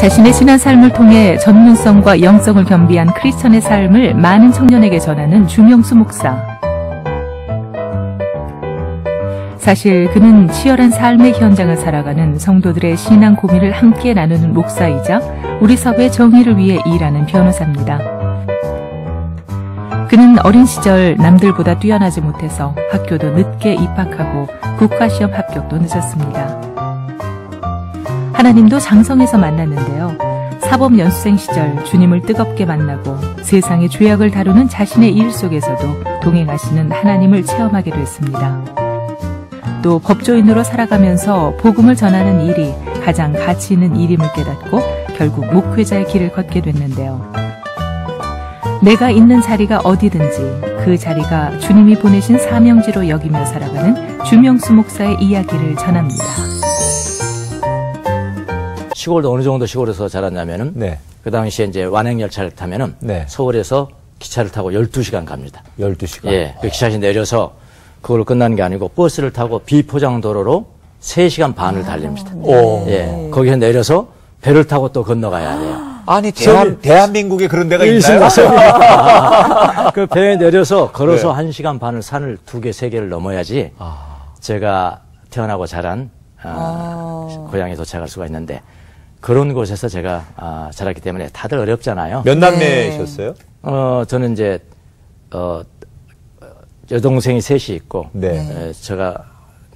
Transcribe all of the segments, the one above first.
자신의 신앙 삶을 통해 전문성과 영성을 겸비한 크리스천의 삶을 많은 청년에게 전하는 주명수 목사. 사실 그는 치열한 삶의 현장을 살아가는 성도들의 신앙 고민을 함께 나누는 목사이자 우리 사회 정의를 위해 일하는 변호사입니다. 그는 어린 시절 남들보다 뛰어나지 못해서 학교도 늦게 입학하고 국가시험 합격도 늦었습니다. 하나님도 장성에서 만났는데요. 사법연수생 시절 주님을 뜨겁게 만나고 세상의 죄악을 다루는 자신의 일 속에서도 동행하시는 하나님을 체험하게 됐습니다. 또 법조인으로 살아가면서 복음을 전하는 일이 가장 가치 있는 일임을 깨닫고 결국 목회자의 길을 걷게 됐는데요. 내가 있는 자리가 어디든지 그 자리가 주님이 보내신 사명지로 여기며 살아가는 주명수 목사의 이야기를 전합니다. 시골도 어느 정도 시골에서 자랐냐면은 그 당시에 이제 완행열차를 타면은 서울에서 기차를 타고 12시간 갑니다. 12시간? 예. 그 기차에서 내려서 그걸로 끝나는 게 아니고 버스를 타고 비포장도로로 3시간 반을 달립니다. 예. 거기서 내려서 배를 타고 또 건너가야 돼요. 아니, 대한민국에 그런 데가 있나요? 그 배에 내려서 걸어서 1시간 반을 산을 2개, 3개를 넘어야지 제가 태어나고 자란 고향에 도착할 수가 있는데 그런 곳에서 제가 자랐기 때문에 다들 어렵잖아요. 몇 남매셨어요? 저는 이제 여동생이 셋이 있고 제가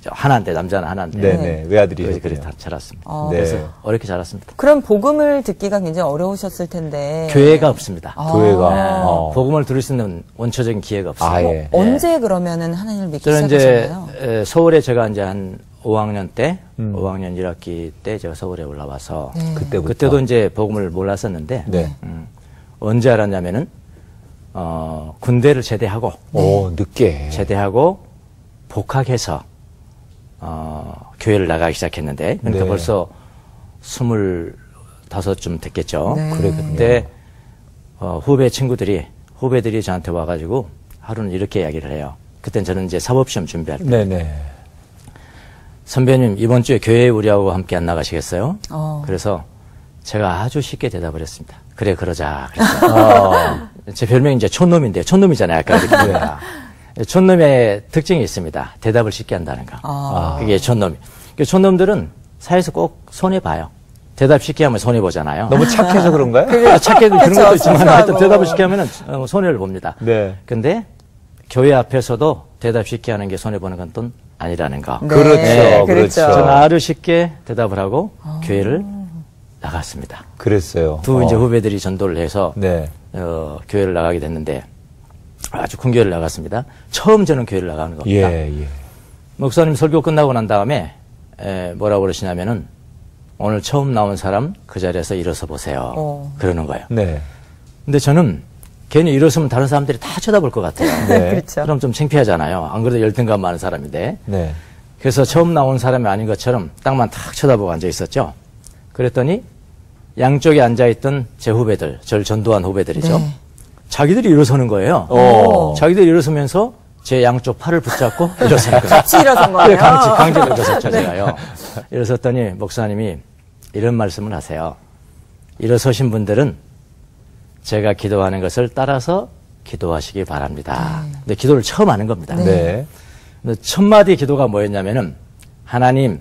하나인데 남자는 하나인데 외아들이 그렇게 자랐습니다. 그래서 어렵게 자랐습니다. 그럼 복음을 듣기가 굉장히 어려우셨을 텐데 교회가 없습니다. 교회가 복음을 들을 수 있는 원초적인 기회가 없어요. 언제 그러면 하나님을 믿기 저는 시작하셨나요? 이제 서울에 제가 이제 한 5학년 때 5학년 1학기 때 제가 서울에 올라와서 그때도 이제 복음을 몰랐었는데 언제 알았냐면은 군대를 제대하고 늦게 제대하고 복학해서 교회를 나가기 시작했는데 그러니까 벌써 25쯤 됐겠죠. 그때 후배들이 저한테 와가지고 하루는 이렇게 이야기를 해요. 그땐 저는 이제 사법시험 준비할 때 선배님 이번 주에 교회 우리하고 함께 안 나가시겠어요? 그래서 제가 아주 쉽게 대답을 했습니다. 그래 그러자 그랬어요. 제 별명이 이제 촌놈인데요. 촌놈이잖아요. 아까 그랬으니까. 촌놈의 특징이 있습니다. 대답을 쉽게 한다는 거. 그게 촌놈이. 촌놈들은 사회에서 꼭 손해봐요. 대답 쉽게 하면 손해보잖아요. 너무 착해서 그런가요? 착해도 그런 것도 있지만 하여튼 대답을 쉽게 하면 손해를 봅니다. 근데 교회 앞에서도 대답 쉽게 하는 게 손해보는 건 또 아니라는 거. 그렇죠. 저는 아주 쉽게 대답을 하고 교회를 나갔습니다. 그랬어요. 이제 후배들이 전도를 해서 교회를 나가게 됐는데 아주 큰 교회를 나갔습니다. 처음 저는 교회를 나가는 겁니다. 목사님 설교 끝나고 난 다음에 뭐라고 그러시냐면은 오늘 처음 나온 사람 그 자리에서 일어서 보세요. 그러는 거예요. 근데 저는 괜히 일어서면 다른 사람들이 다 쳐다볼 것 같아요. 그렇죠. 그럼 좀 창피하잖아요. 안 그래도 열등감 많은 사람인데. 그래서 처음 나온 사람이 아닌 것처럼 땅만 탁 쳐다보고 앉아 있었죠. 그랬더니 양쪽에 앉아있던 제 후배들, 저를 전도한 후배들이죠. 자기들이 일어서는 거예요. 자기들이 일어서면서 제 양쪽 팔을 붙잡고 일어서는 거예요. 같이 일어선 거예요? 강제로 일어섰죠, 제가요. 일어섰더니 목사님이 이런 말씀을 하세요. 일어서신 분들은 제가 기도하는 것을 따라서 기도하시기 바랍니다. 근데 기도를 처음 하는 겁니다. 근데 첫 마디 기도가 뭐였냐면은 하나님,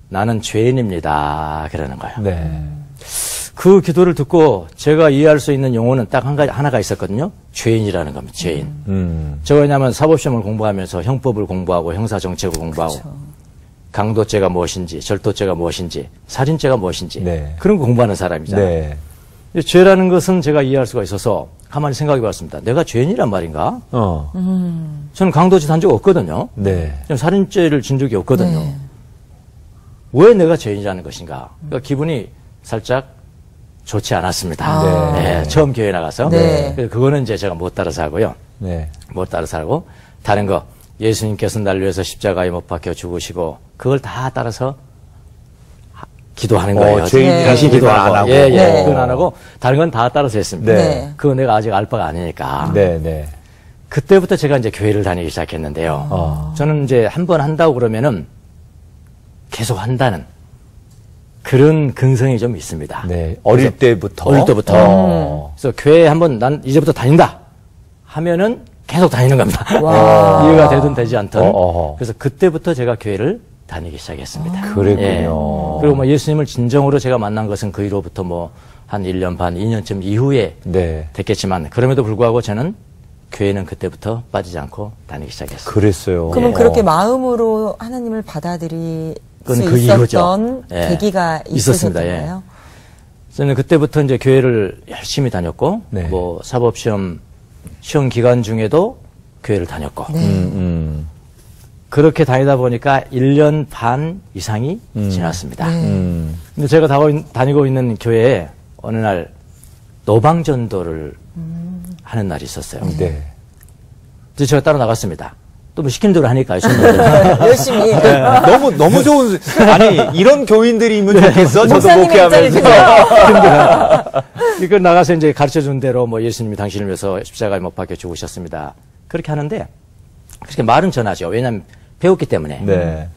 나는 죄인입니다. 그러는 거예요. 그 기도를 듣고 제가 이해할 수 있는 용어는 딱 하나가 있었거든요. 죄인이라는 겁니다. 죄인. 제가 왜냐하면 사법시험을 공부하면서 형법을 공부하고 형사정책을 공부하고 강도죄가 무엇인지 절도죄가 무엇인지 살인죄가 무엇인지 그런 거 공부하는 사람이잖아요. 죄라는 것은 제가 이해할 수가 있어서 가만히 생각해 봤습니다. 내가 죄인이란 말인가? 저는 강도죄 한 적 없거든요. 저는 살인죄를 진 적이 없거든요. 왜 내가 죄인이라는 것인가? 그러니까 기분이 살짝 좋지 않았습니다. 처음 교회 나가서. 그래서 그거는 이제 제가 못 따라서 하고요. 못 따라서 하고, 다른 거, 예수님께서 날 위해서 십자가에 못 박혀 죽으시고, 그걸 다 따라서 기도하는 거예요. 죄인이라서 기도 안 하고. 그건 안 하고, 다른 건 다 따라서 했습니다. 그거 내가 아직 알 바가 아니니까. 그때부터 제가 이제 교회를 다니기 시작했는데요. 저는 이제 한 번 한다고 그러면은 계속 한다는 그런 근성이 좀 있습니다. 네. 어릴 때부터. 어릴 때부터. 그래서 교회에 한번 난 이제부터 다닌다 하면은 계속 다니는 겁니다. 이해가 되든 되지 않든. 그래서 그때부터 제가 교회를 다니기 시작했습니다. 그랬군요. 그리고 뭐 예수님을 진정으로 제가 만난 것은 그 이후로부터 뭐 한 1년 반, 2년쯤 이후에 네. 됐겠지만 그럼에도 불구하고 저는 교회는 그때부터 빠지지 않고 다니기 시작했어요. 그랬어요. 그러면 그렇게 마음으로 하나님을 받아들일 수 그 있었던 이후죠. 예. 계기가 있었습니다. 있으셨잖아요. 저는 그때부터 이제 교회를 열심히 다녔고, 네. 뭐 사법시험 시험 기간 중에도 교회를 다녔고, 그렇게 다니다 보니까 1년 반 이상이 지났습니다. 근데 제가 다니고 있는 교회에 어느 날 노방전도를 하는 날이 있었어요. 네. 그래서 제가 따라 나갔습니다. 또 뭐 시킨 대로 하니까요. 열심히. 너무 좋은, 아니, 이런 교인들이면 좋겠어. 저도 목사님의 목회하면서. 이걸 나가서 이제 가르쳐 준 대로 뭐 예수님이 당신을 위해서 십자가에 못 박혀 죽으셨습니다. 그렇게 하는데, 그렇게 말은 전하죠. 왜냐하면 배웠기 때문에. 네.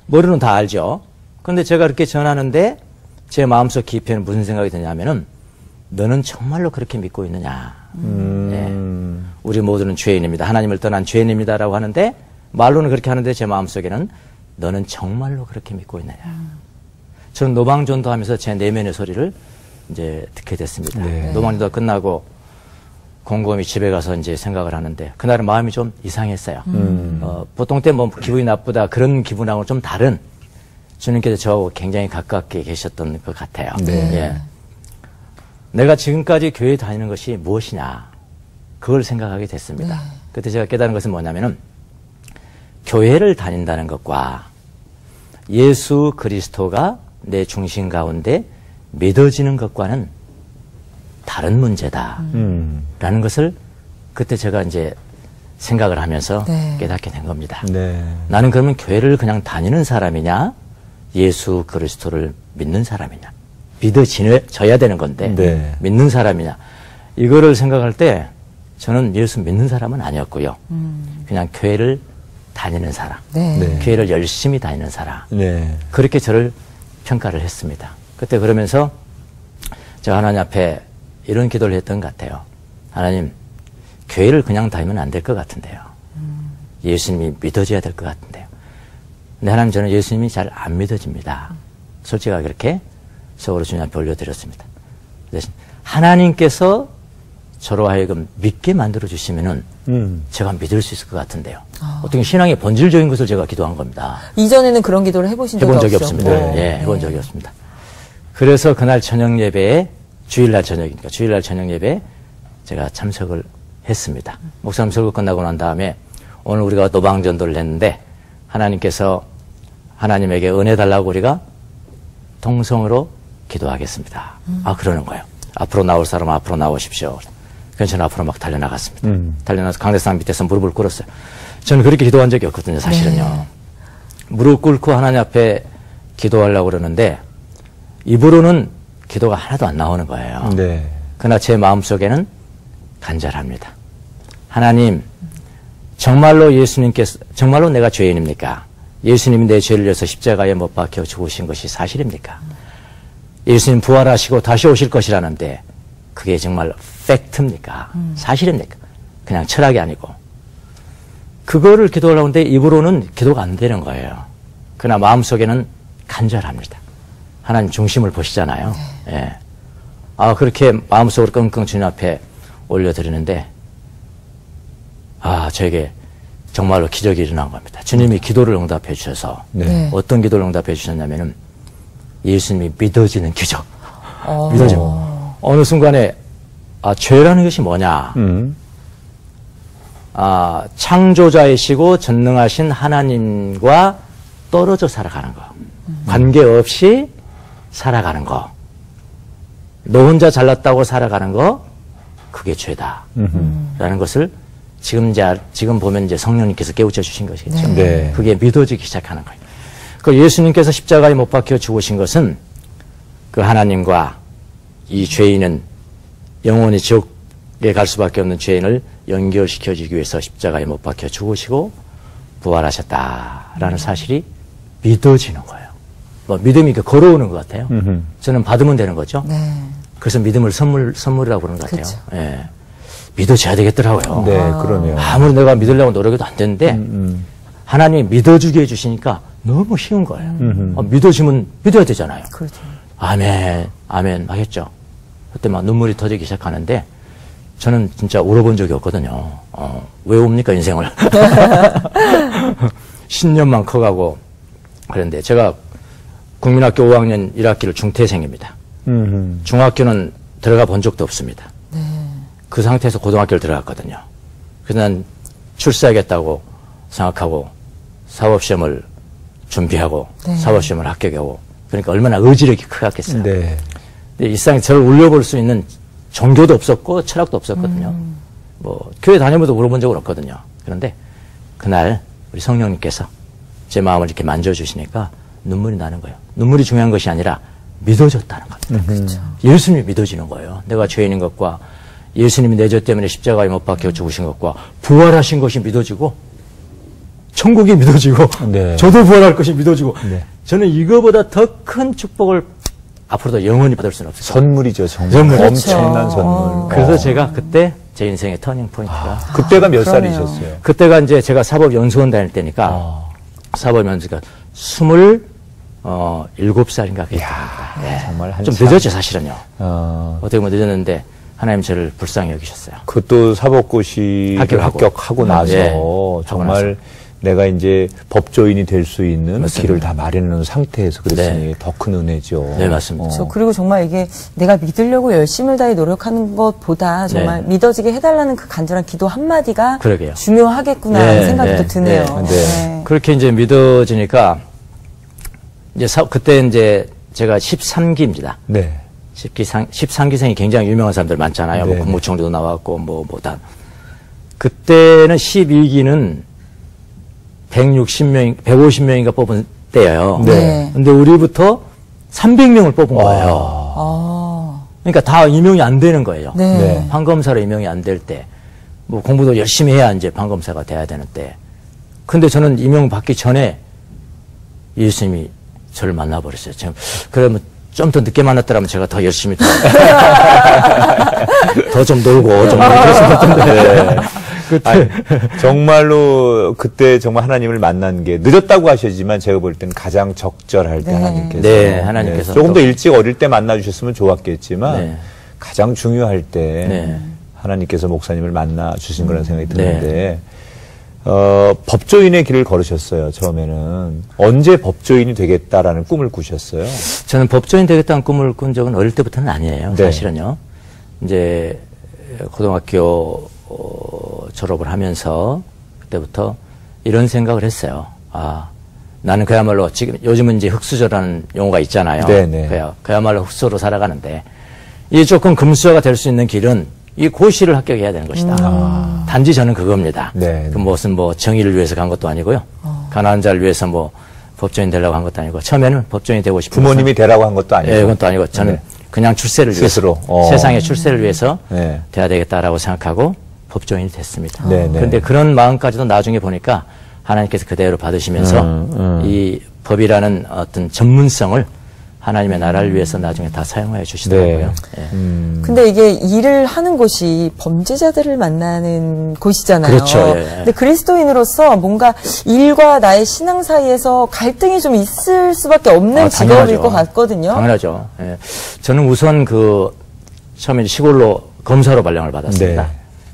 머리는 다 알죠. 그런데 제가 그렇게 전하는데, 제 마음속 깊이에는 무슨 생각이 드냐면은, 너는 정말로 그렇게 믿고 있느냐. 우리 모두는 죄인입니다. 하나님을 떠난 죄인입니다라고 하는데 말로는 그렇게 하는데 제 마음속에는 너는 정말로 그렇게 믿고 있느냐. 저는 노방전도 하면서 제 내면의 소리를 이제 듣게 됐습니다. 네. 노방전도 끝나고 곰곰이 집에 가서 이제 생각을 하는데 그날은 마음이 좀 이상했어요. 보통 때 뭐 기분이 나쁘다 그런 기분하고는 좀 다른 주님께서 저하고 굉장히 가깝게 계셨던 것 같아요. 네. 예. 내가 지금까지 교회 다니는 것이 무엇이냐 그걸 생각하게 됐습니다. 그때 제가 깨달은 것은 뭐냐면은 교회를 다닌다는 것과 예수 그리스도가 내 중심 가운데 믿어지는 것과는 다른 문제다라는 것을 그때 제가 이제 생각을 하면서 깨닫게 된 겁니다. 네. 나는 그러면 교회를 그냥 다니는 사람이냐 예수 그리스도를 믿는 사람이냐 믿어져야 되는 건데 네. 믿는 사람이냐 이거를 생각할 때 저는 예수 믿는 사람은 아니었고요. 그냥 교회를 다니는 사람, 네. 교회를 열심히 다니는 사람 네. 그렇게 저를 평가를 했습니다. 그때 그러면서 제가 하나님 앞에 이런 기도를 했던 것 같아요. 하나님, 교회를 그냥 다니면 안 될 것 같은데요. 예수님이 믿어져야 될 것 같은데요. 근데 하나님 저는 예수님이 잘 안 믿어집니다. 솔직하게 그렇게 속으로 주님 앞에 올려드렸습니다. 대신 하나님께서 저로 하여금 믿게 만들어 주시면은 제가 믿을 수 있을 것 같은데요. 어떻게 신앙의 본질적인 것을 제가 기도한 겁니다. 이전에는 그런 기도를 해보신 적이 없습니다. 예, 해본 적이 없습니다. 그래서 그날 저녁 예배에 주일날 저녁이니까 주일날 저녁 예배에 제가 참석을 했습니다. 목사님 설교 끝나고 난 다음에 오늘 우리가 노방전도를 했는데 하나님께서 하나님에게 은혜 달라고 우리가 동성으로 기도하겠습니다. 아, 그러는 거예요. 앞으로 나올 사람 앞으로 나오십시오. 그래서 저는 앞으로 막 달려나갔습니다. 달려나서 강대상 밑에서 무릎을 꿇었어요. 저는 그렇게 기도한 적이 없거든요, 사실은요. 무릎 꿇고 하나님 앞에 기도하려고 그러는데 입으로는 기도가 하나도 안 나오는 거예요. 네. 그러나 제 마음속에는 간절합니다. 하나님, 정말로 예수님께서, 정말로 내가 죄인입니까? 예수님이 내 죄를 위해서 십자가에 못 박혀 죽으신 것이 사실입니까? 예수님 부활하시고 다시 오실 것이라는데 그게 정말 팩트입니까? 사실입니까? 그냥 철학이 아니고. 그거를 기도하려고 하는데 입으로는 기도가 안 되는 거예요. 그러나 마음속에는 간절합니다. 하나님 중심을 보시잖아요. 예. 아, 그렇게 마음속으로 끙끙 주님 앞에 올려드리는데 아, 저에게 정말로 기적이 일어난 겁니다. 주님이 기도를 응답해 주셔서 어떤 기도를 응답해 주셨냐면은 예수님이 믿어지는 기적. 믿어지고 어느 순간에 아, 죄라는 것이 뭐냐? 아, 창조자이시고 전능하신 하나님과 떨어져 살아가는 거. 관계없이 살아가는 거. 너 혼자 잘났다고 살아가는 거, 그게 죄다. 라는 것을 지금 보면 이제 성령님께서 깨우쳐 주신 것이겠죠. 네. 그게 믿어지기 시작하는 거예요. 그 예수님께서 십자가에 못 박혀 죽으신 것은 그 하나님과 이 죄인은 영원히 지옥에 갈 수밖에 없는 죄인을 연결시켜 주기 위해서 십자가에 못 박혀 죽으시고 부활하셨다라는 사실이 믿어지는 거예요. 뭐 믿음이 걸어오는 것 같아요. 음흠. 저는 받으면 되는 거죠. 네. 그래서 믿음을 선물이라고 그러는 것 같아요. 그쵸. 예. 믿어줘야 되겠더라고요. 네, 그러네요. 아무리 내가 믿으려고 노력해도 안 되는데 하나님이 믿어주게 해주시니까 너무 쉬운 거예요. 믿어주면 믿어야 되잖아요. 그렇죠. 아멘, 아멘 하겠죠. 그때 막 눈물이 터지기 시작하는데 저는 진짜 울어본 적이 없거든요. 왜 웁니까 인생을. 10년만 커가고 그런데 제가 국민학교 5학년 1학기를 중퇴생입니다. 중학교는 들어가 본 적도 없습니다. 네. 그 상태에서 고등학교를 들어갔거든요. 그래서 난 출세하겠다고 생각하고 사법시험을 준비하고 네. 사법시험을 합격하고 그러니까 얼마나 의지력이 크겠어요. 네. 근데 일상에 저를 울려볼 수 있는 종교도 없었고 철학도 없었거든요. 뭐 교회 다니면서 물어본 적은 없거든요. 그런데 그날 우리 성령님께서 제 마음을 이렇게 만져주시니까 눈물이 나는 거예요. 눈물이 중요한 것이 아니라 믿어졌다는 겁니다. 예수님이 믿어지는 거예요. 내가 죄인인 것과 예수님이 내 죄 때문에 십자가에 못 박혀 죽으신 것과 부활하신 것이 믿어지고 천국이 믿어지고 네. 저도 부활할 것이 믿어지고 네. 저는 이거보다 더 큰 축복을 앞으로도 영원히 받을 수는 없어요. 선물이죠, 정말. 선물. 엄청난 선물. 그래서 제가 그때 제 인생의 터닝 포인트가 그때가 몇 그러네요. 살이셨어요? 그때가 이제 제가 사법연수원 다닐 때니까 사법연수가 27살인가 그랬답니다. 네. 정말 좀 한참. 늦었죠 사실은요. 어, 어떻게 보면 늦었는데 하나님 저를 불쌍히 여기셨어요. 그것도 사법고시를 합격하고. 합격하고 나서 예, 정말 내가 이제 법조인이 될 수 있는 맞습니다. 길을 다 마련해 상태에서 그랬으니 네. 더 큰 은혜죠. 네, 맞습니다. 저 그리고 정말 이게 내가 믿으려고 열심을 다해 노력하는 것보다 정말 네. 믿어지게 해달라는 그 간절한 기도 한마디가 그러게요. 중요하겠구나라는 네, 생각이 네, 또 드네요. 네. 그렇게 이제 믿어지니까 이제 그때 이제 제가 13기입니다. 네. 13기생이 굉장히 유명한 사람들 많잖아요. 네, 뭐 국무총리도 나왔고 다. 그때는 12기는 150명인가 뽑은 때예요. 네. 근데 우리부터 300명을 뽑은 거예요. 아, 그러니까 다 임용이 안 되는 거예요. 네. 네. 판검사로 임용이 안 될 때, 뭐 공부도 열심히 해야 이제 판검사가 돼야 되는 때. 근데 저는 임용 받기 전에 예수님이 저를 만나버렸어요. 지금 그러면 좀 더 늦게 만났더라면 제가 더 열심히 더 좀 놀고 좀 그랬을 것 같은데. 아니, 정말로 그때 정말 하나님을 만난 게 늦었다고 하셨지만 제가 볼 때는 가장 적절할 때 네. 하나님께서, 네, 하나님께서 조금 또- 더 일찍 어릴 때 만나 주셨으면 좋았겠지만 네. 가장 중요할 때 네. 하나님께서 목사님을 만나 주신 거라는 생각이 네. 드는데 법조인의 길을 걸으셨어요. 처음에는 언제 법조인이 되겠다라는 꿈을 꾸셨어요. 저는 법조인 되겠다는 꿈을 꾼 적은 어릴 때부터는 아니에요. 네. 사실은요. 이제 고등학교 졸업을 하면서 그때부터 이런 생각을 했어요. 아, 나는 그야말로 지금 요즘은 이제 흑수저라는 용어가 있잖아요. 네네. 그야말로 흑수저로 살아가는데 이 조금 금수저가 될 수 있는 길은 이 고시를 합격해야 되는 것이다. 단지 저는 그겁니다. 네. 그 무슨 뭐 정의를 위해서 간 것도 아니고요. 가난한 자를 위해서 뭐 법조인 되려고 한 것도 아니고 처음에는 법조인이 되고 싶은 부모님이 되라고 한 것도 아니고. 예, 그건 또 아니고 저는 네. 그냥 출세를 위해서 스스로. 세상의 출세를 위해서 네. 돼야 되겠다라고 생각하고 법조인이 됐습니다. 네, 네. 그런데 그런 마음까지도 나중에 보니까 하나님께서 그대로 받으시면서 이 법이라는 어떤 전문성을 하나님의 나라를 위해서 나중에 다 사용하여 주시더라고요. 네. 예. 근데 이게 일을 하는 곳이 범죄자들을 만나는 곳이잖아요. 그렇죠, 예. 근데 그리스도인으로서 뭔가 일과 나의 신앙 사이에서 갈등이 좀 있을 수밖에 없는 직업일 당연하죠. 것 같거든요. 당연하죠. 예. 저는 우선 처음에 시골로 검사로 발령을 받았습니다. 네.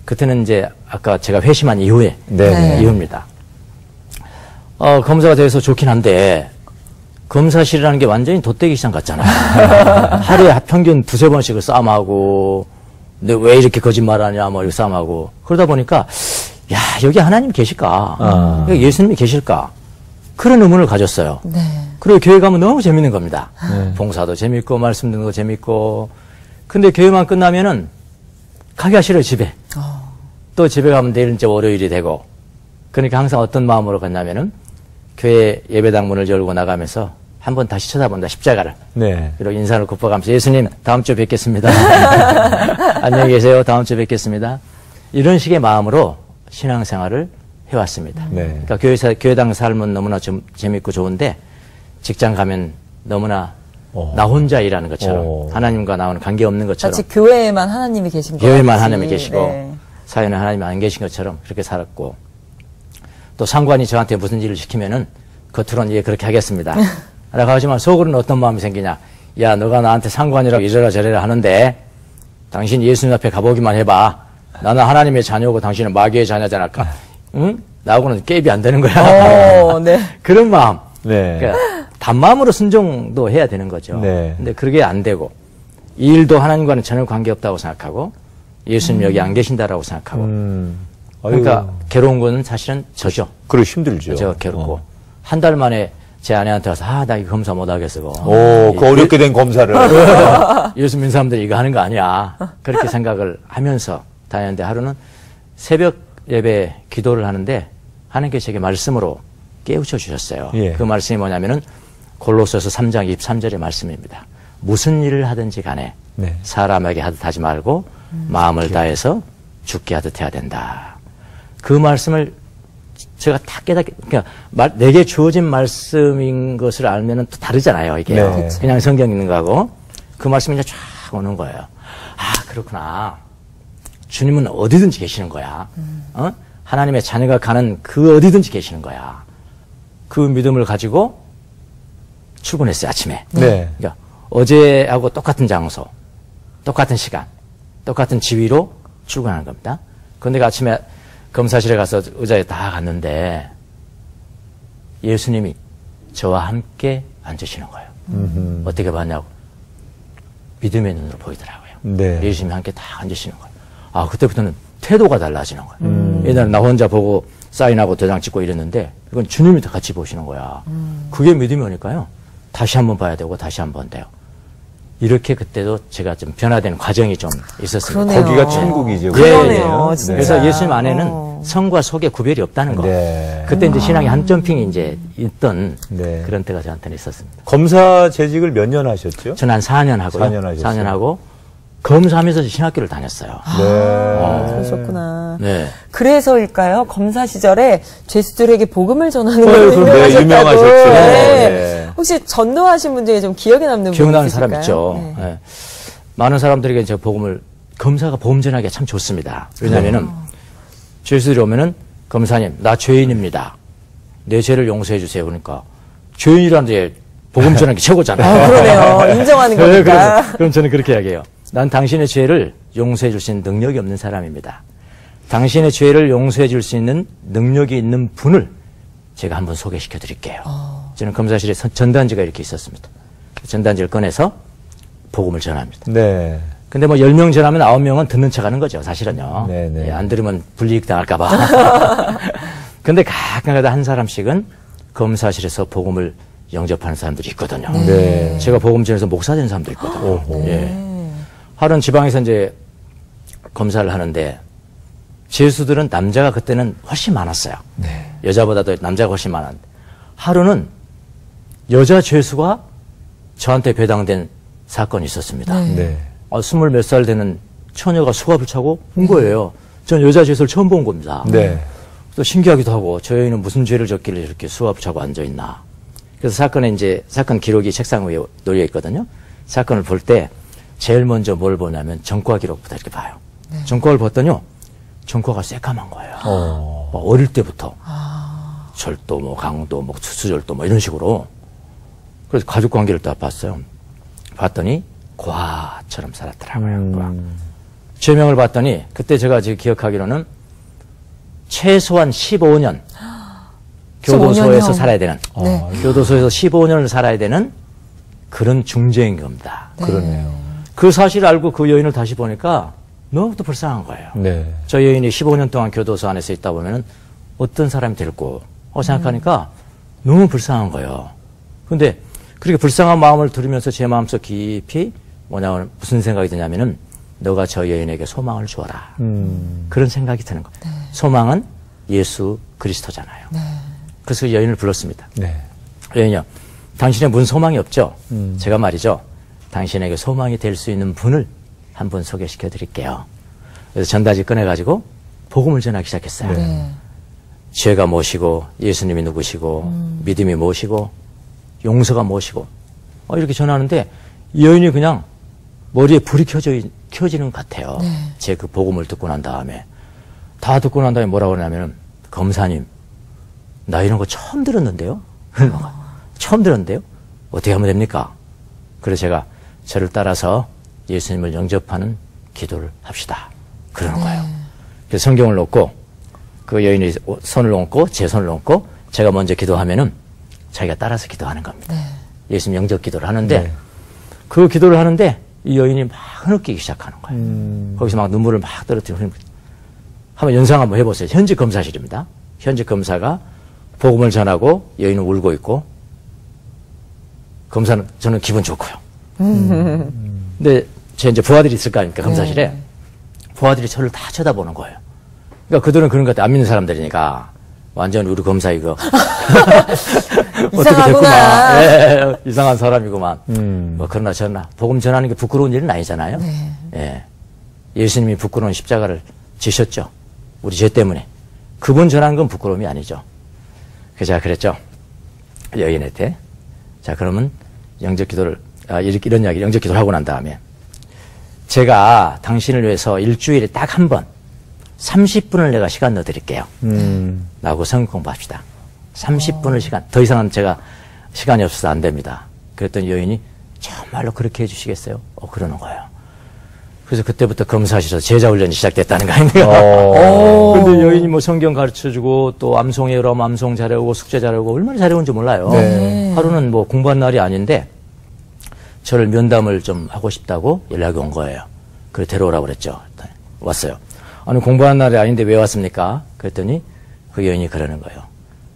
그때는 이제 아까 제가 회심한 이후에 네. 이후입니다. 검사가 돼서 좋긴 한데 검사실이라는 게 완전히 돗대기 시장 같잖아요. 하루에 평균 두세 번씩을 싸움하고 근데 왜 이렇게 거짓말하냐 뭐 이렇게 싸움하고 그러다 보니까 야 여기 하나님 계실까? 여기 예수님이 계실까? 그런 의문을 가졌어요. 네. 그리고 교회 가면 너무 재밌는 겁니다. 봉사도 재밌고 말씀 듣는 거 재밌고 근데 교회만 끝나면은 가기가 싫어요 집에. 또 집에 가면 내일 이제 월요일이 되고 그러니까 항상 어떤 마음으로 갔냐면은 교회 예배당 문을 열고 나가면서 한번 다시 쳐다본다 십자가를. 네. 그리고 인사를 굽어가면서 예수님 다음 주에 뵙겠습니다. 안녕히 계세요. 다음 주에 뵙겠습니다. 이런 식의 마음으로 신앙생활을 해왔습니다. 네. 그러니까 교회당 삶은 너무나 재밌고 좋은데 직장 가면 너무나 나 혼자 일하는 것처럼 오. 하나님과 나오는 관계없는 것처럼 마치 교회에만 하나님이 계신 거 교회만 같이. 하나님이 계시고 네. 사회는 하나님이 안 계신 것처럼 그렇게 살았고 또 상관이 저한테 무슨 일을 시키면은 겉으로는 예 그렇게 하겠습니다. 라고 하지만 속으로는 어떤 마음이 생기냐. 야 너가 나한테 상관이라고 이래라 저래라 하는데 당신 예수님 앞에 가보기만 해봐. 나는 하나님의 자녀고 당신은 마귀의 자녀잖아. 응? 나하고는 갭이 안 되는 거야. 네. 그런 마음. 네. 그러니까 단마음으로 순종도 해야 되는 거죠. 네. 근데 그게 안 되고 이 일도 하나님과는 전혀 관계없다고 생각하고 예수님 여기 안 계신다라고 생각하고 그러니까 아유. 괴로운 거는 사실은 저죠. 그래 힘들죠. 제가 괴롭고 한 달 만에 제 아내한테 와서 나 이거 검사 못 하겠어. 그 어렵게 된 검사를. 예수 믿는 사람들이 이거 하는 거 아니야. 그렇게 생각을 하면서 다녔는데 하루는 새벽 예배 기도를 하는데 하나님께 제게 말씀으로 깨우쳐 주셨어요. 예. 그 말씀이 뭐냐면은 골로새서 3장 23절의 말씀입니다. 무슨 일을 하든지 간에 네. 사람에게 하듯 하지 말고 마음을 다해서 죽게 하듯 해야 된다. 그 말씀을 제가 다 깨닫게, 그러니까 내게 주어진 말씀인 것을 알면은 또 다르잖아요, 이게. 네. 그냥 성경 있는 거하고. 그 말씀이 이제 쫙 오는 거예요. 아, 그렇구나. 주님은 어디든지 계시는 거야. 하나님의 자녀가 가는 그 어디든지 계시는 거야. 그 믿음을 가지고 출근했어요, 아침에. 네. 그러니까 어제하고 똑같은 장소, 똑같은 시간, 똑같은 지위로 출근하는 겁니다. 그런데 아침에 검사실에 가서 의자에 다 갔는데 예수님이 저와 함께 앉으시는 거예요. 어떻게 봤냐고. 믿음의 눈으로 보이더라고요. 네. 예수님이 함께 다 앉으시는 거예요. 아, 그때부터는 태도가 달라지는 거예요. 옛날에 나 혼자 보고 사인하고 도장 찍고 이랬는데 이건 주님이 다 같이 보시는 거야. 그게 믿음이 오니까요. 다시 한번 봐야 되고 다시 한번 돼요. 이렇게 그때도 제가 좀 변화되는 과정이 좀 있었습니다. 그러네요. 거기가 천국이죠. 그러네요, 예. 진짜. 그래서 예수님 안에는 성과 속의 구별이 없다는 거. 네. 그때 이제 신앙이 한 점핑이 이제 있던 네. 그런 때가 저한테는 있었습니다. 검사 재직을 몇 년 하셨죠? 저는 한 4년 하고요. 4년 하셨어요. 4년 하고 검사하면서 신학교를 다녔어요. 네. 그러셨구나. 네. 그래서일까요? 검사 시절에 죄수들에게 복음을 전하는 네, 걸로 유명하셨다고. 유명하셨죠. 네. 네. 혹시 전도하신 분 중에 좀 기억에 남는 분 기억나는 있으실까요? 사람 있죠. 네. 예. 많은 사람들에게 제가 복음을 검사가 복음 전하기가 참 좋습니다. 왜냐하면은 죄수들이 오면은 검사님 나 죄인입니다. 내 죄를 용서해 주세요. 그러니까 죄인이라는데 복음 전하는 게 최고잖아요. 그러네요. 인정하는 네, 거니까. 그럼 저는 그렇게 이야기해요. 난 당신의 죄를 용서해 줄 수 있는 능력이 없는 사람입니다. 당신의 죄를 용서해 줄 수 있는 능력이 있는 분을 제가 한번 소개시켜 드릴게요. 저는 검사실에 전단지가 이렇게 있었습니다. 전단지를 꺼내서 복음을 전합니다. 네. 근데 뭐 10명 전하면 9명은 듣는 척 하는 거죠, 사실은요. 네네. 예, 안 들으면 불이익 당할까봐. 근데 가끔가다 한 사람씩은 검사실에서 복음을 영접하는 사람들이 있거든요. 네. 제가 복음 전해서 목사 된 사람도 있거든요. 예. 하루는 지방에서 이제 검사를 하는데 죄수들은 남자가 그때는 훨씬 많았어요. 여자보다도 남자가 훨씬 많았는데 하루는 여자 죄수가 저한테 배당된 사건이 있었습니다. 네. 20몇 살 되는 처녀가 수갑을 차고 온 거예요. 전 여자 죄수를 처음 본 겁니다. 네. 또 신기하기도 하고 저 여인은 무슨 죄를 졌길래 이렇게 수갑을 차고 앉아있나. 그래서 사건 기록이 책상 위에 놓여 있거든요. 사건을 볼 때 제일 먼저 뭘 보냐면 전과 기록부터 이렇게 봐요. 전과를 봤더니요. 전과가 새까만 거예요. 어릴 때부터. 절도, 뭐 강도, 뭐 수수절도 뭐 이런 식으로. 그래서 가족 관계를 딱 봤어요. 봤더니 고아처럼 살았더라고요. 죄명을 봤더니 그때 제가 지금 기억하기로는 최소한 15년 교도소에서 15년 살아야 되는 네. 교도소에서 15년을 살아야 되는 그런 중죄인 겁니다. 그러네요. 그 사실을 알고 그 여인을 다시 보니까 너무도 불쌍한 거예요. 네. 저 여인이 15년 동안 교도소 안에서 있다 보면은 어떤 사람이 될고 생각하니까 너무 불쌍한 거예요. 근데 그렇게 불쌍한 마음을 들으면서 제 마음속 깊이 뭐냐면 무슨 생각이 드냐면은 너가 저 여인에게 소망을 주어라. 그런 생각이 드는 겁니다. 소망은 예수 그리스도잖아요. 그래서 여인을 불렀습니다. 네. 여인이요. 당신의 문 소망이 없죠? 제가 말이죠. 당신에게 소망이 될 수 있는 분을 한 분 소개시켜 드릴게요. 그래서 전단지 꺼내가지고 복음을 전하기 시작했어요. 네. 죄가 무엇이고 예수님이 누구시고 믿음이 무엇이고 용서가 무엇이고 이렇게 전하는데 이 여인이 그냥 머리에 불이 켜지는 것 같아요. 제 그 복음을 듣고 난 다음에. 다 듣고 난 다음에 뭐라고 그러냐면, 검사님, 나 이런 거 처음 들었는데요? 처음 들었는데요? 어떻게 하면 됩니까? 그래서 제가 저를 따라서 예수님을 영접하는 기도를 합시다. 그러는 거예요. 그래서 성경을 놓고 그 여인이 손을 얹고 제 손을 얹고 제가 먼저 기도하면은 자기가 따라서 기도하는 겁니다. 예수님 영접 기도를 하는데 그 기도를 하는데 이 여인이 막 흐느끼기 시작하는 거예요. 거기서 막 눈물을 막 떨어뜨리고 한번 연상 한번 해보세요. 현직 검사실입니다. 현직 검사가 복음을 전하고 여인은 울고 있고 검사는 저는 기분 좋고요. 근데 제 이제 부하들이 있을 거 아닙니까 검사실에 부하들이 저를 다 쳐다보는 거예요. 그러니까 그들은 그런 것 같아. 안 믿는 사람들이니까 완전 우리 검사 이거 어떻게 됐구만. 예, 이상한 사람이구만. 뭐 그러나 저러나 복음 전하는 게 부끄러운 일은 아니잖아요. 예, 예수님이 부끄러운 십자가를 지셨죠. 우리 죄 때문에. 그분 전한 건 부끄러움이 아니죠. 그래서 제가 그랬죠. 여인한테. 자, 그러면 영접 기도를, 이런 이야기, 영접 기도를 하고 난 다음에 제가 당신을 위해서 일주일에 딱 한 번 30분을 내가 시간 넣어드릴게요. 라고 성경 공부합시다. 30분을 시간, 더 이상은 제가 시간이 없어서 안 됩니다. 그랬더니 여인이 정말로 그렇게 해주시겠어요? 그러는 거예요. 그래서 그때부터 검사실에서 제자 훈련이 시작됐다는 거 아닙니까? 근데 여인이 뭐 성경 가르쳐주고 또 암송 외우라면 암송 잘해오고 숙제 잘해오고 얼마나 잘해온지 몰라요. 하루는 뭐 공부한 날이 아닌데 저를 면담을 좀 하고 싶다고 연락이 온 거예요. 그래서 데려오라고 그랬죠. 왔어요. 아니 공부한 날이 아닌데 왜 왔습니까? 그랬더니 그 여인이 그러는 거예요.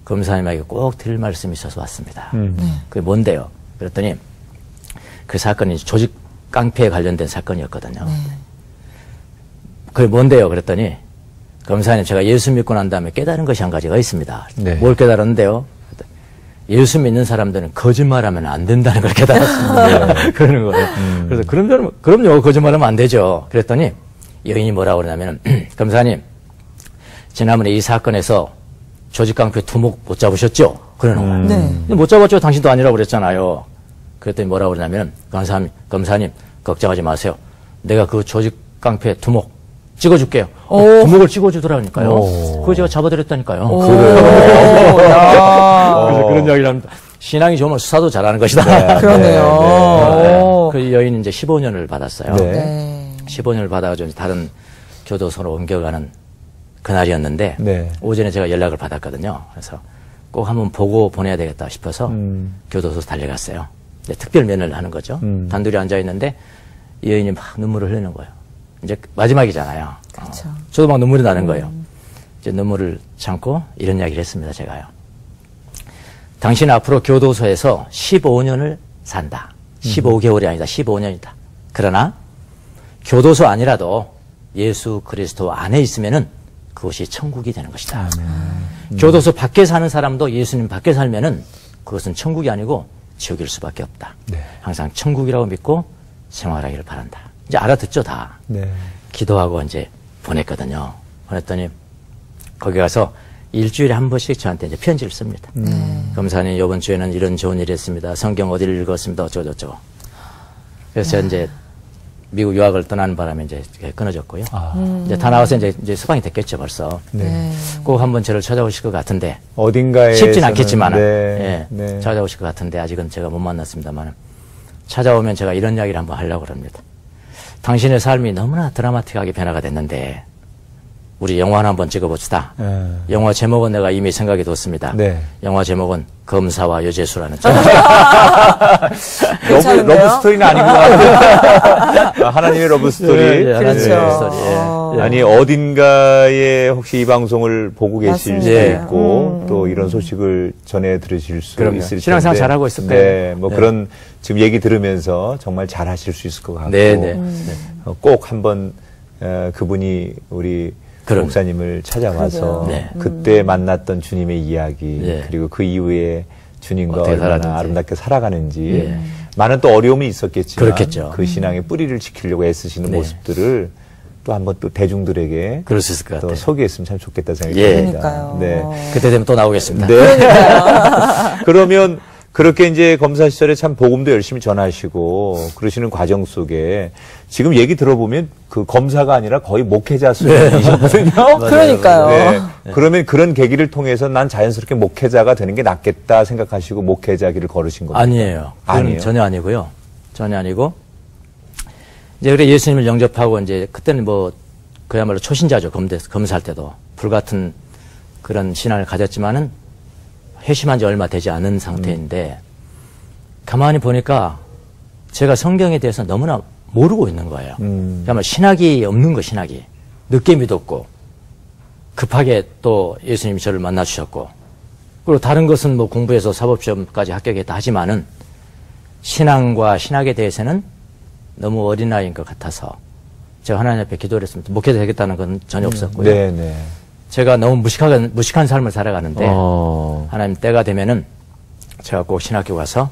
검사님에게 꼭 드릴 말씀이 있어서 왔습니다. 그게 뭔데요? 그랬더니 그 사건이 조직 깡패에 관련된 사건이었거든요. 그게 뭔데요? 그랬더니 검사님 제가 예수 믿고 난 다음에 깨달은 것이 한 가지가 있습니다. 뭘 깨달았는데요? 예수 믿는 사람들은 거짓말하면 안 된다는 걸 깨달았습니다. 그러는 거예요. 그래서 그럼요 거짓말하면 안 되죠. 그랬더니 여인이 뭐라고 그러냐면 검사님 지난번에 이 사건에서 조직깡패 두목 못 잡으셨죠? 그러는 거예요. 근데 못 잡았죠. 당신도 아니라고 그랬잖아요. 그랬더니 뭐라고 그러냐면 검사님 걱정하지 마세요. 내가 그 조직깡패 두목 찍어줄게요. 두목을 찍어주더라니까요. 그거 제가 잡아드렸다니까요. 그래서 그런 이야기를 합니다. 신앙이 좋으면 수사도 잘하는 것이다. 그러네요. 그 여인은 이제 15년을 받았어요. 15년을 받아가지고 다른 교도소로 옮겨가는 그날이었는데 오전에 제가 연락을 받았거든요. 그래서 꼭 한번 보고 보내야 되겠다 싶어서 교도소 달려갔어요. 특별 면회를 하는 거죠. 단둘이 앉아있는데 이 여인이 막 눈물을 흘리는 거예요. 이제 마지막이잖아요. 그렇죠. 저도 막 눈물이 나는 거예요. 이제 눈물을 참고 이런 이야기를 했습니다. 제가요. 당신 앞으로 교도소에서 15년을 산다. 15개월이 아니다. 15년이다. 그러나 교도소 아니라도 예수 그리스도 안에 있으면은 그것이 천국이 되는 것이다. 교도소 밖에 사는 사람도 예수님 밖에 살면은 그것은 천국이 아니고 지옥일 수밖에 없다. 항상 천국이라고 믿고 생활하기를 바란다. 이제 알아듣죠, 다. 기도하고 이제 보냈거든요. 보냈더니 거기 가서 일주일에 한 번씩 저한테 이제 편지를 씁니다. 검사님, 이번 주에는 이런 좋은 일이 있습니다. 성경 어디를 읽었습니다. 어쩌고저쩌고. 그래서 이제 미국 유학을 떠나는 바람에 이제 끊어졌고요. 이제 다 나와서 이제 수방이 됐겠죠, 벌써. 꼭 한번 저를 찾아오실 것 같은데. 어딘가에. 쉽진 않겠지만, 찾아오실 것 같은데, 아직은 제가 못 만났습니다만. 찾아오면 제가 이런 이야기를 한번 하려고 합니다. 당신의 삶이 너무나 드라마틱하게 변화가 됐는데, 우리 영화 하나 한번 찍어봅시다. 영화 제목은 내가 이미 생각해 뒀습니다. 영화 제목은 검사와 여제수라는 러브 스토리는 아닌 것 같아요. 하나님의 러브 스토리. 그렇죠. 아니 어딘가에 혹시 이 방송을 보고 계실 수도 있고 또 이런 소식을 전해 들으실 수 있을 텐데 신앙생활 잘하고 있을 거예요. 뭐 그런 지금 얘기 들으면서 정말 잘하실 수 있을 것 같고 꼭 한번 그분이 우리 목사님을 찾아와서 그때 만났던 주님의 이야기 그리고 그 이후에 주님과 얼마나 아름답게 살아가는지 많은 또 어려움이 있었겠지만 그렇겠죠. 그 신앙의 뿌리를 지키려고 애쓰시는 모습들을 또 한번 또 대중들에게 그럴 수 있을 것 같아요. 소개했으면 참 좋겠다 생각이 듭니다. 그러니까요. 그때 되면 또 나오겠습니다. 그러면 그렇게 이제 검사 시절에 참 복음도 열심히 전하시고 그러시는 과정 속에 지금 얘기 들어보면 그 검사가 아니라 거의 목회자 수준이셨거든요. 그러니까요. 네. 그러면 그런 계기를 통해서 난 자연스럽게 목회자가 되는 게 낫겠다 생각하시고 목회자 길을 걸으신 겁니다. 아니에요. 아니에요. 전혀 아니고요. 전혀 아니고 이제 그래 예수님을 영접하고 이제 그때는 뭐 그야말로 초신자죠. 검사할 때도 불같은 그런 신앙을 가졌지만은 회심한 지 얼마 되지 않은 상태인데 가만히 보니까 제가 성경에 대해서 너무나 모르고 있는 거예요. 그야말로 신학이 없는 거, 신학이. 늦게 믿었고 급하게 또 예수님이 저를 만나 주셨고 그리고 다른 것은 뭐 공부해서 사법시험까지 합격했다 하지만은 신앙과 신학에 대해서는 너무 어린아이인 것 같아서 제가 하나님 앞에 기도를 했습니다. 목회자 되겠다는 건 전혀 없었고요. 네네. 제가 너무 무식한 삶을 살아가는데 하나님 때가 되면은 제가 꼭 신학교 가서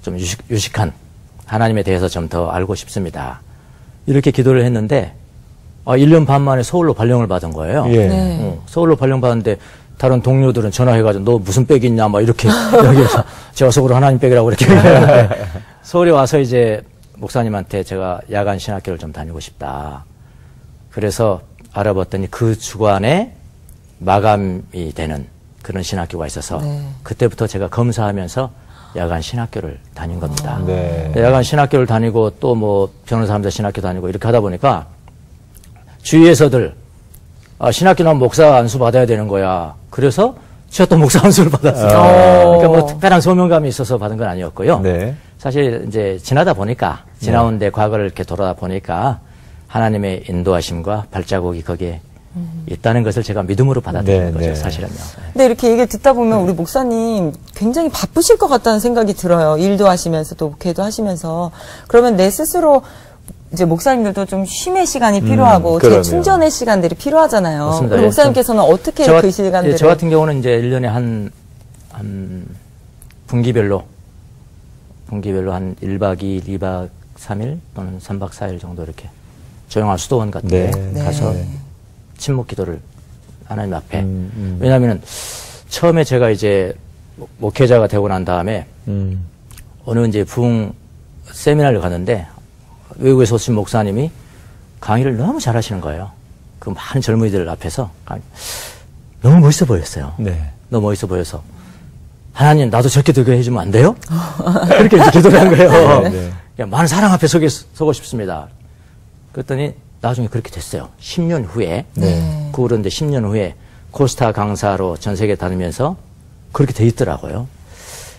좀 유식한 하나님에 대해서 좀 더 알고 싶습니다. 이렇게 기도를 했는데 1년 반 만에 서울로 발령을 받은 거예요. 예. 네. 서울로 발령받았는데 다른 동료들은 전화해가지고 너 무슨 백이 있냐 막 이렇게 여기서 제가 속으로 하나님 백이라고 이렇게 서울에 와서 이제 목사님한테 제가 야간 신학교를 좀 다니고 싶다. 그래서 알아봤더니 그 주간에 마감이 되는 그런 신학교가 있어서 그때부터 제가 검사하면서 야간 신학교를 다닌 겁니다. 네. 야간 신학교를 다니고 또 뭐 변호사 함자 신학교 다니고 이렇게 하다 보니까 주위에서들 신학교 나면 목사 안수 받아야 되는 거야. 그래서 제가 또 목사 안수를 받았어요. 그러니까 뭐 특별한 소명감이 있어서 받은 건 아니었고요. 네. 사실 이제 지나다 보니까 지나온 데 과거를 이렇게 돌아다 보니까 하나님의 인도하심과 발자국이 거기에 있다는 것을 제가 믿음으로 받아들이는 거죠, 사실은요. 근데 이렇게 얘기를 듣다 보면 우리 목사님 굉장히 바쁘실 것 같다는 생각이 들어요. 일도 하시면서 또 목회도 하면서. 그러면 내 스스로 이제 목사님들도 좀 쉼의 시간이 필요하고 재충전의 시간들이 필요하잖아요. 맞습니다. 우리 목사님께서는 어떻게 그 시간들을? 저 같은 경우는 이제 1년에 한 분기별로 한 1박 2일, 2박 3일 또는 3박 4일 정도 이렇게 조용한 수도원 같은 데 가서 침묵 기도를 하나님 앞에. 왜냐하면 처음에 제가 이제 목회자가 되고 난 다음에 어느 이제 부흥 세미나를 갔는데 외국에서 오신 목사님이 강의를 너무 잘하시는 거예요. 그 많은 젊은이들 앞에서 너무 멋있어 보였어요. 네. 너무 멋있어 보여서 하나님 나도 저렇게 되게 해주면 안 돼요? 그렇게 이제 기도를 한 거예요. 네. 많은 사랑 앞에 서고 싶습니다. 그랬더니 나중에 그렇게 됐어요. 10년 후에 그런데 10년 후에 코스타 강사로 전 세계 다니면서 그렇게 돼 있더라고요.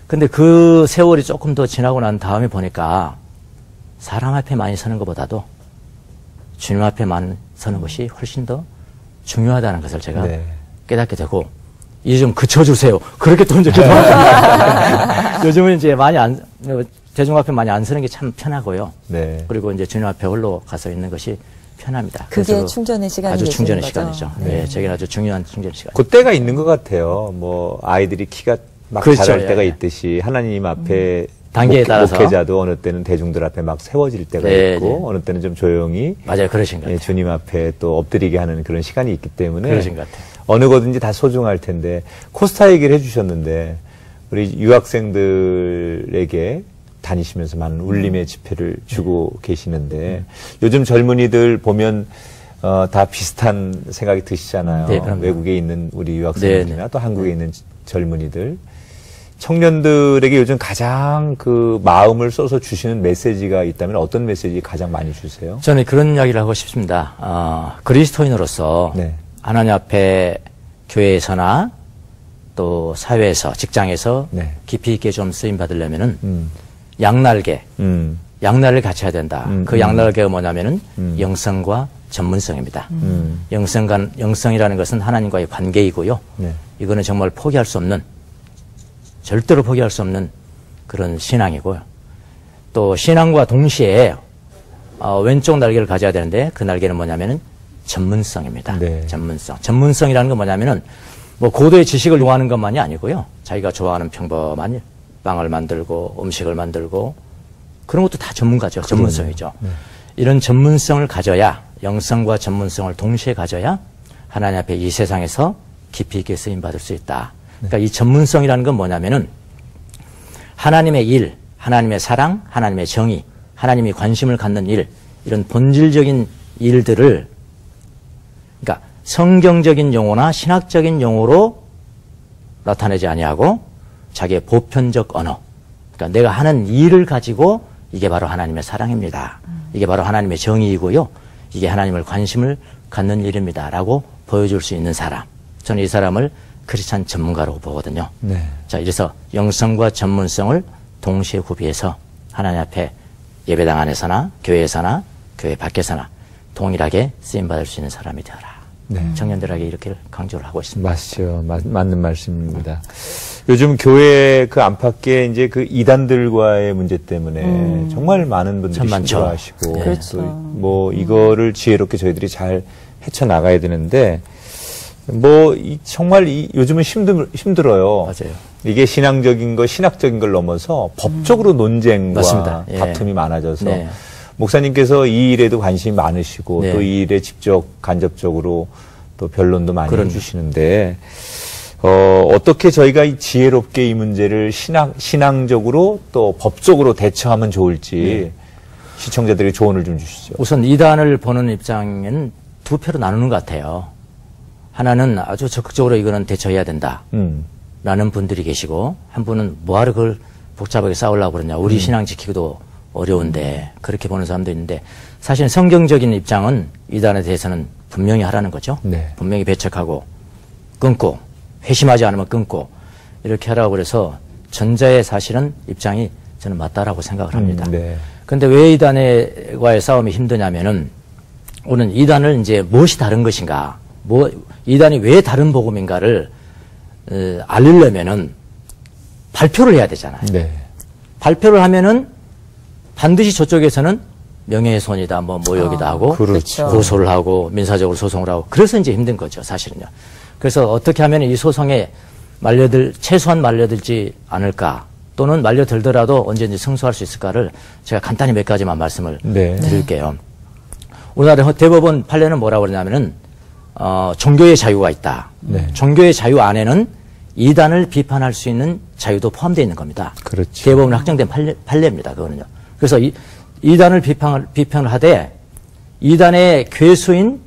근데 그 세월이 조금 더 지나고 난 다음에 보니까 사람 앞에 많이 서는 것보다도 주님 앞에 많이 서는 것이 훨씬 더 중요하다는 것을 제가 깨닫게 되고 이제 좀 그쳐주세요. 그렇게 또 이제 기도합니다. 요즘은 이제 대중 앞에 많이 안 서는 게 참 편하고요. 그리고 이제 주님 앞에 홀로 가서 있는 것이 편합니다. 그게 충전의 시간이 아주 충전의 시간이죠. 네, 제게 아주 중요한 충전의 시간. 그때가 있는 것 같아요. 뭐 아이들이 키가 막 자랄 때가 있듯이 하나님 앞에 단계에 따라서 목회자도 어느 때는 대중들 앞에 막 세워질 때가 있고 어느 때는 좀 조용히 맞아요, 그러신 것 같아요. 주님 앞에 또 엎드리게 하는 그런 시간이 있기 때문에 그러신 것 같아요. 어느 거든지 다 소중할 텐데 코스타 얘기를 해주셨는데 우리 유학생들에게 다니시면서 많은 울림의 지표를 주고 계시는데 요즘 젊은이들 보면 다 비슷한 생각이 드시잖아요. 네, 외국에 있는 우리 유학생들이나 또 한국에 있는 젊은이들. 청년들에게 요즘 가장 그 마음을 써서 주시는 메시지가 있다면 어떤 메시지 가장 많이 주세요? 저는 그런 이야기를 하고 싶습니다. 그리스도인으로서 하나님 앞에 교회에서나 또 사회에서 직장에서 깊이 있게 좀 쓰임 받으려면은 양날을 갖춰야 된다. 그 양날개가 뭐냐면은 영성과 전문성입니다. 영성이라는 것은 하나님과의 관계이고요. 이거는 정말 포기할 수 없는 절대로 포기할 수 없는 그런 신앙이고요. 또 신앙과 동시에 왼쪽 날개를 가져야 되는데 그 날개는 뭐냐면은 전문성입니다. 전문성이라는 건 뭐냐면은 뭐 고도의 지식을 요하는 것만이 아니고요. 자기가 좋아하는 평범한 빵을 만들고 음식을 만들고 그런 것도 다 전문가죠. 전문성이죠. 이런 전문성을 가져야 영성과 전문성을 동시에 가져야 하나님 앞에 이 세상에서 깊이 있게 쓰임받을 수 있다. 그러니까 이 전문성이라는 건 뭐냐면은 하나님의 일, 하나님의 사랑, 하나님의 정의, 하나님이 관심을 갖는 일, 이런 본질적인 일들을, 그러니까 성경적인 용어나 신학적인 용어로 나타내지 아니하고 자기의 보편적 언어, 그러니까 내가 하는 일을 가지고 이게 바로 하나님의 사랑입니다. 이게 바로 하나님의 정의이고요. 이게 하나님을 관심을 갖는 일입니다. 라고 보여줄 수 있는 사람. 저는 이 사람을 크리스찬 전문가라고 보거든요. 네. 자, 이래서 영성과 전문성을 동시에 구비해서 하나님 앞에 예배당 안에서나 교회에서나 교회 밖에서나 동일하게 쓰임받을 수 있는 사람이 되어라. 네. 청년들에게 이렇게 강조를 하고 있습니다. 맞죠. 맞는 말씀입니다. 요즘 교회 그 안팎에 이제 그 이단들과의 문제 때문에 정말 많은 분들이 힘들어하시고, 네. 그렇죠. 뭐 이거를 지혜롭게 저희들이 잘 헤쳐나가야 되는데, 뭐 정말 요즘은 힘들어요. 맞아요. 이게 신앙적인 거, 신학적인 걸 넘어서 법적으로 논쟁과 맞습니다. 예. 다툼이 많아져서 네. 목사님께서 이 일에도 관심이 많으시고 네. 또 이 일에 직접 간접적으로 또 변론도 많이 해주시는데 어떻게 저희가 지혜롭게 이 문제를 신앙적으로 또 법적으로 대처하면 좋을지 네. 시청자들에게 조언을 좀 주시죠. 우선 이단을 보는 입장에는 두 표로 나누는 것 같아요. 하나는 아주 적극적으로 이거는 대처해야 된다. 라는 분들이 계시고, 한 분은 뭐하러 그걸 복잡하게 싸우려고 그러냐. 우리 신앙 지키기도 어려운데, 그렇게 보는 사람도 있는데, 사실 성경적인 입장은 이단에 대해서는 분명히 하라는 거죠. 네. 분명히 배척하고, 끊고, 회심하지 않으면 끊고, 이렇게 하라고 그래서, 전자의 사실은 입장이 저는 맞다라고 생각을 합니다. 네. 근데 왜 이단과의 싸움이 힘드냐면은, 오늘 이단을 이제 무엇이 다른 것인가, 이단이 왜 다른 복음인가를 알리려면은 발표를 해야 되잖아요. 네. 발표를 하면은 반드시 저쪽에서는 명예훼손이다, 뭐 모욕이다 하고 그렇죠. 고소를 하고 민사적으로 소송을 하고 그래서 이제 힘든 거죠, 사실은요. 그래서 어떻게 하면 이 소송에 최소한 말려들지 않을까, 또는 말려들더라도 언제든지 승소할 수 있을까를 제가 간단히 몇 가지만 말씀을 네. 드릴게요. 우리나라 대법원 판례는 뭐라고 그러냐면은 종교의 자유가 있다. 네. 종교의 자유 안에는 이단을 비판할 수 있는 자유도 포함되어 있는 겁니다. 그렇죠. 대법원에 확정된 판례입니다. 그거는요. 그래서 이단을 비판을 하되 이단의 괴수인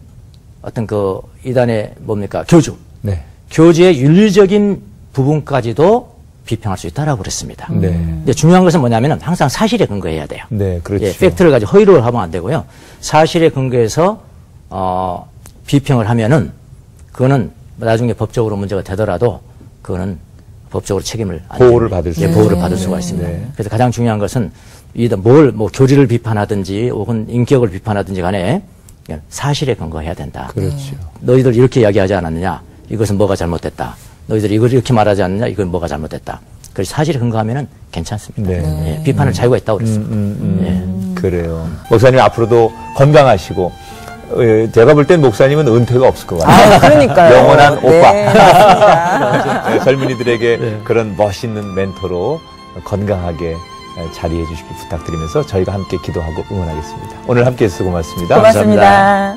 어떤 그 이단의 뭡니까 교주, 네. 교주의 윤리적인 부분까지도 비평할 수 있다라고 그랬습니다. 네. 근데 중요한 것은 뭐냐면은 항상 사실에 근거해야 돼요. 네, 그렇죠. 예, 팩트를 가지고 허위를 하면 안 되고요. 사실에 근거해서 비평을 하면은 그거는 나중에 법적으로 문제가 되더라도 그거는 법적으로 책임을 보호를 받을 수 보호를 받을 수가 있습니다. 네. 그래서 가장 중요한 것은 교리를 비판하든지 혹은 인격을 비판하든지 간에 그냥 사실에 근거해야 된다. 그렇죠. 너희들 이렇게 이야기하지 않았느냐? 이것은 뭐가 잘못됐다. 너희들 이걸 이렇게 말하지 않느냐? 이건 뭐가 잘못됐다. 그래서 사실에 근거하면은 괜찮습니다. 네. 예, 비판을 자유가 있다고 그랬습니다. 그래요. 목사님 앞으로도 건강하시고, 제가 볼 땐 목사님은 은퇴가 없을 것 같아요. 아, 그러니까요. 영원한 오빠. 네, 맞습니다. 네, 젊은이들에게 그런 멋있는 멘토로 건강하게 자리해 주시길 부탁드리면서 저희가 함께 기도하고 응원하겠습니다. 오늘 함께 해주셔서 고맙습니다. 고맙습니다. 감사합니다.